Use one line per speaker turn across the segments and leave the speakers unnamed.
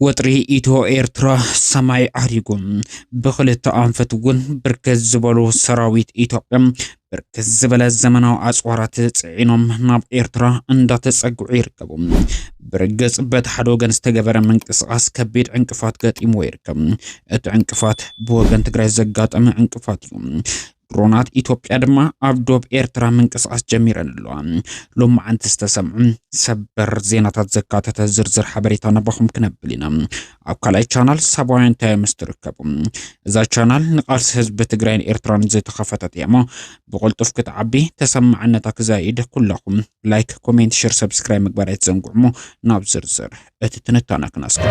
ወጥሪ ኢትዮ ኤርትራ ሰማይ አሪጉም በخلت አንፈትውን ብርከዝ ዝበሉ ሰራዊት ኢትዮጵያ ብርከዝ ዝበለ ዘመናው አጽዋራት ጽዒኖም ናብ ኤርትራ እንዳተጸግዑ ይርከቡ ብርግጽ በተሐዶ ወገን ዝተገበረ መንቅስቃስ ከቢድ እንቅፋት ገጢሞ ይርከም እቲ እንቅፋት በወገን ትግራይ ዘጋጠመ እንቅፋት እዩ ድሮናት ኢትዮጵያ ድማ አብዶብ ኤርትራ መንቅስቃስ ጀሚረንለዋ ሎም አንተ ተሰምዑ ሰበር ዜናታት ዘካተተ ዝርዝር ሓበሬታ ነባኹም ክነብሊና ኣብ ካላይ ቻናል ሳባውያን ታይምስ ትርከቡ እዛ ቻናል ንቃልስ ህዝብ ትግራይን ኤርትራን ዝተኸፈተት እያ ብቁልጡፍ ክትዓቢ ተሰማዕነታ ክዛይድ ኩላኹም ላይክ ኮሜንት ሼር ሰብስክራይብ ምግባር ኣይትዘንጉዑ ናብ ዝርዝር እቲ ትንታና ክናስከ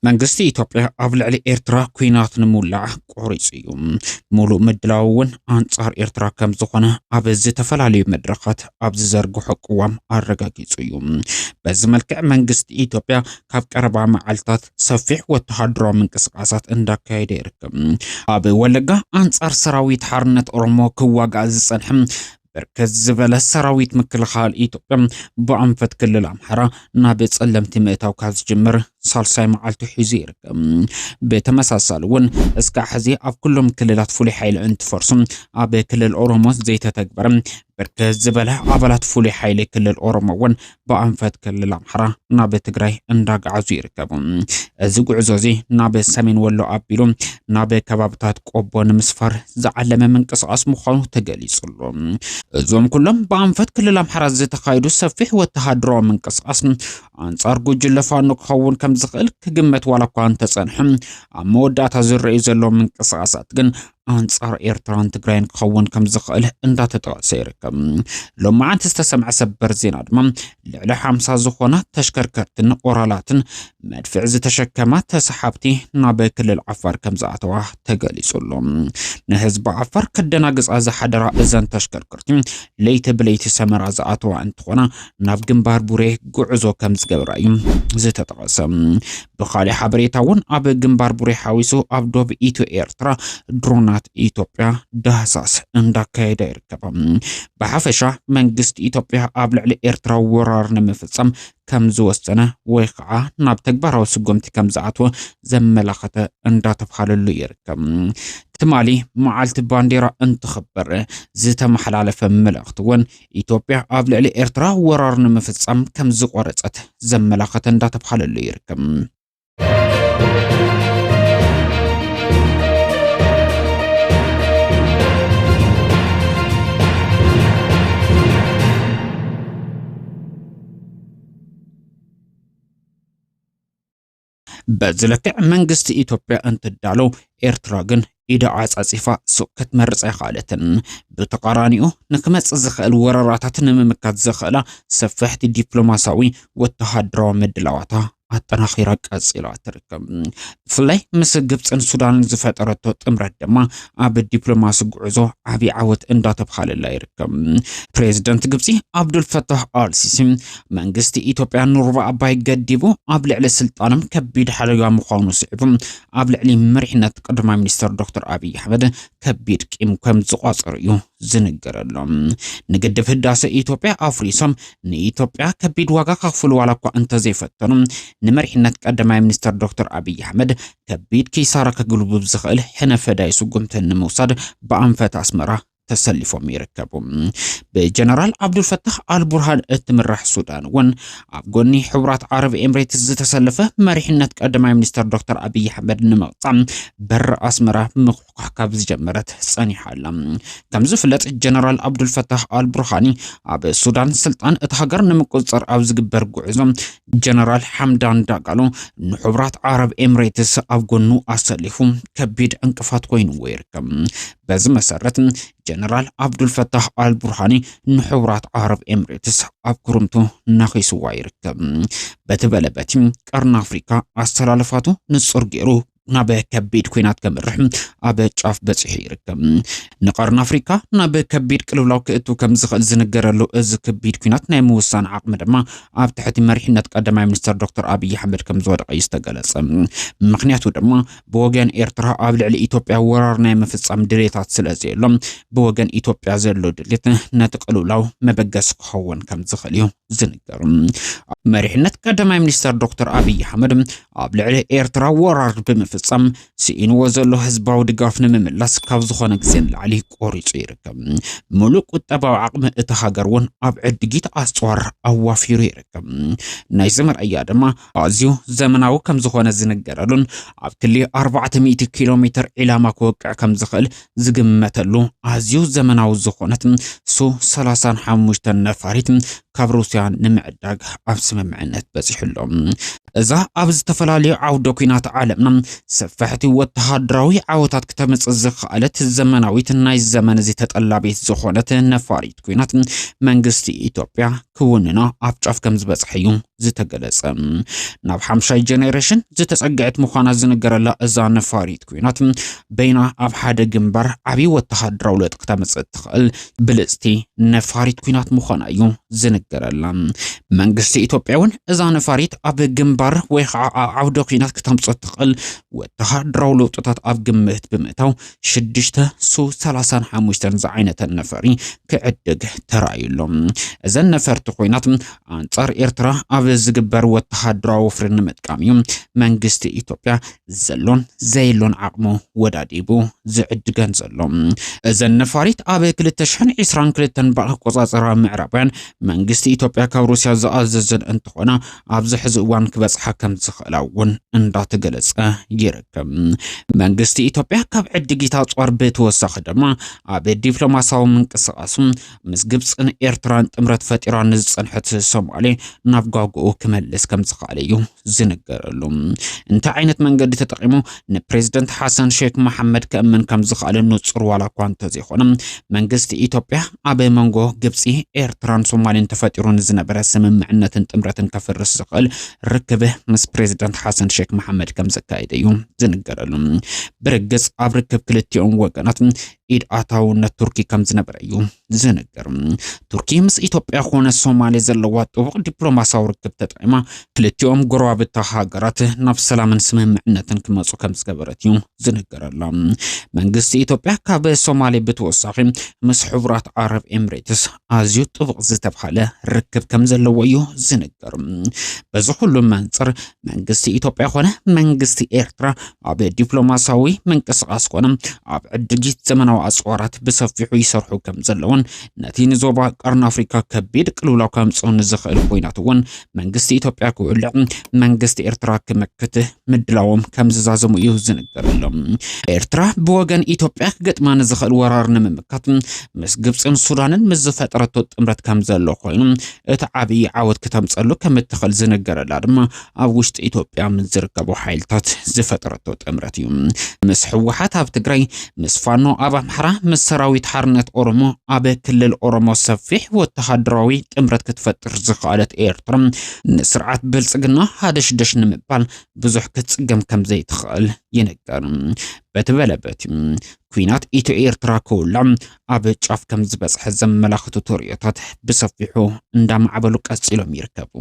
መንግስት ኢትዮጵያ ኣብ ልዕሊ ኤርትራ ኩናት ንምውላዕ ቆሪጹ እዩ ሙሉ ምድላውን አንጻር ኤርትራ ከም ዝኾነ ኣብ ዝተፈላልዩ መድረኻት ኣብ ዝዘርግሑ ቅዋም ኣረጋጊጹ እዩ በዚ መልክዕ መንግስት ኢትዮጵያ ካብ ቀረባ መዓልታት ሰፊሕ ወተሃደራዊ ምንቅስቃሳት እንዳካየደ ይርከብ ኣብ ወለጋ አንጻር ሰራዊት ሓርነት ኦሮሞ ክዋጋእ ዝጸንሐ بركز زبالة سراويت مكلخال إيتوبيا بأنفت كل الأمحرة نابت سلمت مئتاو كاز جمر صالساي معالتو حزير بتمساسالون اسكا حزي أب كلهم كللات فولي حيل انت فرصم أب كل الأوروموس زيتا تكبر بركز زبالة عبالات فولي حيل كل الأوروموون بأنفت كل الأمحرة نابت تقراي انداق عزير زوق عزوزي نابت سامين ولو أبيلو نابت كبابتات قوبون مسفر زعلم من قصاص مخانو تقالي صلو زوم كلهم بأنفت كل الأمحرة زيتخايدو سفيح وتهادرو من قصاص أنصار قوجل لفانو كخون كم زغل كجمت ولا كان تصنحم مودات زرعي زلو من قصاصات جن أنصار إيرتران تجرين كخون كم زغل إندا تتأثيركم لما عن تستسمع سبر زينادمم لعلى حمسة زخونة تشكركتن أورالاتن مدفع تشكمات تسحبتي نابي كل العفار كم زعتوه تقالي سلوم نهز بعفر كدنا قص أز حدرا إذن تشكركرتم ليت بليت سمرا زعتوه أنتخونا ناف جنبار بوري قعزو كم زقبرايم زتتقسم بخالي حبريتاون أب جنبار بوري حاويسو أبدو بإيتو إيرترا درونات إيتوبيا دهساس اندا كايدا يركبم بحفشة منقست إيتوبيا أبلع لإيرترا ورار نمفصم كم زوستنا ويقعا ناب تكبارو سقومتي كم زعتو زملاخته اندا تفخاللو يركم تمالي معالت بانديرا انتخبر زيتا محلالة فملاختون إيتوبيا أبلع لإيرترا ورار نمفصم كم زقورتت زملاخته اندا تفخاللو يركم بزلك منجست إثيوبيا أنت دالو إيرتراغن إذا عصيفة سكت مرزع خالتن بتقارنيه نكمس زخل ورارات نممكات زخلا سفحت الدبلوماسي والتهدرو مدلواتا أتنا خيرك أسئلة تركم فلي مسجبت أن السودان زفترت تمرد ما أب الدبلوماسي جعزو عبي عود إن دات بخال الله يركم بريزيدنت جبسي عبد الفتاح السيسي منجست إثيوبيا نوربا أباي قديبو قبل على السلطان كبيد حلقة مخاونو صعب قبل على مرحنة قدم مينستر دكتور أبي أحمد كبيد كم كم زقاصريو زنقر لهم نقدف الداسة إثيوبيا أفريسم إثيوبيا كبيد واقع خفلو على كو أنت زيفتنم نمرحنة قدم مينستر دكتور أبي أحمد كبيد كيسارة كقلوب بزخل حنا فداي سقمت النموصد بأنفت أسمرة تسلفهم يركبهم بجنرال عبد الفتاح البرهان اتمرح السودان ون عبقوني حورات عرب إمريتز تسلفه مريحنة قدم مينستر دكتور أبي أحمد نمقطع بر أسمرة مقحقح كابز جمرت ساني حالم كم زفلت الجنرال عبد الفتاح البرهاني عب السودان سلطان اتحقر نمقصر أوز جبر قعزم جنرال حمدان داقالو نحورات عرب إمريتز عبقونو أسلفهم كبيد انكفات وين ويركم بز مسارة جنرال عبد الفتاح البرهاني نحورات عرب إمريتس أبكرمتو نخيسو وايركب بتبلبتي قرن أفريقيا أسترالفاتو نصر جيرو ናብ ከቢድ ኩናት ከምርሕ ኣብ ጫፍ በጽሒ ይርከብ ንቀርን አፍሪካ ናብ ከቢድ ቅልውላው ክእቱ ከም ዝኽእል ዝነገረሉ እዚ ከቢድ ኩናት ናይ ምውሳን ዓቅሚ ድማ ኣብ ትሕቲ መሪሕነት ቀዳማይ ሚኒስትር ዶክተር አብይ አሕመድ ከም ዝወደቀ ዝተገለጸ ምክንያቱ ድማ ብወገን ኤርትራ ኣብ ልዕሊ ኢትዮጵያ ወራር ናይ ምፍጻም ድሌታት ስለዘየሎም ብወገን ኢትዮጵያ ዘሎ ድሌት ነቲ ቅልውላው መበገስ ክኸውን ከም ዝኽእል እዩ ዝነገሩ መሪሕነት ቀዳማይ ሚኒስትር ዶክተር አብይ አሕመድ ኣብ ልዕሊ ኤርትራ ወራር ብምፍጻም ሲኢንዎ ዘሎ ህዝባዊ ድጋፍ ንምምላስ ካብ ዝኾነ ግዜ ንላዕሊ ቆሪጹ ይርከብ ሙሉእ ቁጠባዊ ዓቅሚ እቲ ሃገር እውን ኣብ ዕድጊት ኣጽዋር ኣዋፊሩ ይርከብ ናይ ዘመርያ ድማ ኣዝዩ ዘመናዊ ከም ዝኾነ ዝነገረሉን ኣብ ክሊ 400 ኪሎ ሜትር ኢላማ ክወቅዕ ከም ዝኽእል ዝግመተሉ ኣዝዩ ዘመናዊ ዝኾነት ሱ 35 ነፋሪት ካብ ሩስያ ንምዕዳግ ኣብ ስምምዕነት በጽሕሎም እዛ ኣብ ዝተፈላለዩ ዓውደ ኩናት ዓለምና ሰፋሕቲ ወተሃደራዊ ዓወታት ከተመጽእ ዝኽኣለት ዘመናዊት ናይ ዘመን እዚ ተጠላቢት ዝኾነት ነፋሪት ኩናት መንግስቲ ኢትዮጵያ ክውንና ኣብ ጫፍ ከም ዝበጽሐዩ ዝተገለጸ ናብ 5 ጀነሬሽን ዝተጸግዐት ምዃና ዝነገረላ እዛ ነፋሪት ኩናት በይና ኣብ ሓደ ግንባር ዓቢ ወተሃደራዊ ለውጢ ከተመጽእ ትኽእል ብልጽቲ ነፋሪት ኩናት ምዃና እዩ ዝነገረላ መንግስቲ ኢትዮጵያ እውን እዛ ነፋሪት ኣብ ግንባር ወይ ዓውደ ኩናት ከተምጽእ ትኽእል ወተሃደራዊ ለውጥታት ኣብ ግምት ብምእታው 6 ሱ 35 ዝዓይነተ ነፈሪ ክዕድግ ተራእዩሎም እዘን ነፈርቲ ኩናት አንጻር ኤርትራ ኣብ ዝግበር ወተሃደራዊ ወፍሪ ንምጥቃም እዩ መንግስቲ ኢትዮጵያ ዘሎን ዘይሎን ዓቅሙ ወዳዲቡ ዝዕድገን ዘሎ እዘን ነፋሪት ኣብ 2022 ብኣቆጻጽራ ምዕራባውያን መንግስቲ ኢትዮጵያ ካብ ሩስያ ዝኣዘዘን እንትኾና ኣብ ዝሕዚ እዋን ክበጽሓ ከም ዝኽእላ እውን እንዳተገለጸ ይርከብ መንግስቲ ኢትዮጵያ ካብ ዕድጊት ኣጽዋር ብተወሳኺ ድማ ኣብ ዲፕሎማሲያዊ ምንቅስቓሱ ምስ ግብፅን ኤርትራን ጥምረት ፈጢራ ንዝጸንሐት ሶማሌ ናብ ጓጉኡ ክመልስ ከም ዝኽእል እዩ ዝነገረሉ እንታይ ዓይነት መንገዲ ተጠቂሙ ንፕሬዝደንት ሓሰን ሼክ መሐመድ ከእምን ከም ዝኽእል ንጹር ዋላ እኳ እንተዘይኾነ መንግስቲ ኢትዮጵያ ኣብ መንጎ ግብፂ ኤርትራን ሶማሌን ተፈጢሩ ንዝነበረ ስምምዕነትን ጥምረትን ከፍርስ ዝኽእል ርክብ ምስ ፕሬዝደንት ሓሰን ሼክ መሐመድ ከም ዘካየደ እዩ ዝነገረሉ ብርግጽ ኣብ ርክብ ክልቲኦም ወገናት ኢድ ኣታውነት ቱርኪ ከም ዝነበረ እዩ ዝነገር ቱርኪ ምስ ኢትዮጵያ ኮነ ሶማሌ ዘለዋ ጥቡቅ ዲፕሎማሲያዊ ርክብ ተጠቂማ ክልቲኦም ጎረባብታ ሃገራት ናብ ሰላምን ስምምዕነትን ክመጹ ከም ዝገበረት እዩ ዝነገረላ መንግስቲ ኢትዮጵያ ካብ ሶማሌ ብተወሳኺ ምስ ሕቡራት ዓረብ ኤምሬትስ ኣዝዩ ጥቡቅ ዝተባሃለ ርክብ ከም ዘለዎ እዩ ዝነገር በዚ ሁሉ መንጽር መንግስቲ ኢትዮጵያ ኮነ መንግስቲ ኤርትራ ኣብ ዲፕሎማሲያዊ ምንቅስቓስ ኮነ ኣብ ዕድጊት ዘመናዊ ኣጽዋራት ብሰፊሑ ይሰርሑ ከም ዘለውን ነቲ ንዞባ ቀርን አፍሪካ ከቢድ ቅልውላው ከምጽኡን ዝኽእል ኮይናት እውን መንግስቲ ኢትዮጵያ ክውልዕ መንግስቲ ኤርትራ ክመክት ምድላዎም ከም ዝዛዘሙ እዩ ዝነገረሎም ኤርትራ ብወገን ኢትዮጵያ ገጥማ ንዝኽእል ወራር ንምምካት ምስ ግብፅን ሱዳንን ምስ ዝፈጠረቶ ጥምረት ከም ዘሎ ኮይኑ እቲ ዓብዪ ዓወት ከተምጸሉ ከም እትኽእል ዝነገረላ ድማ ኣብ ውሽጢ ኢትዮጵያ ምስ ዝርከቡ ሓይልታት ዝፈጠረቶ ጥምረት እዩ ምስ ህወሓት ኣብ ትግራይ ምስ ፋኖ ኣብ አምሓራ ምስ ሰራዊት ሓርነት ኦሮሞ ኣብ ክልል ኦሮሞ ሰፊሕ ወተሃደራዊ ጥምረት ክትፈጥር ዝኽኣለት ኤርትራ ንስርዓት ብልጽግና ሓደሽደሽ ንምባል ብዙሕ ክትጽገም ከም ዘይትኽእል ይነገር በትበለበት ኩናት ኢትዮ ኤርትራ ክውላዕ ኣብ ጫፍ ከም ዝበጽሐ ዘመላኽቱ ትርኢታት ብሰፊሑ እንዳማዕበሉ ቀጺሎም ይርከቡ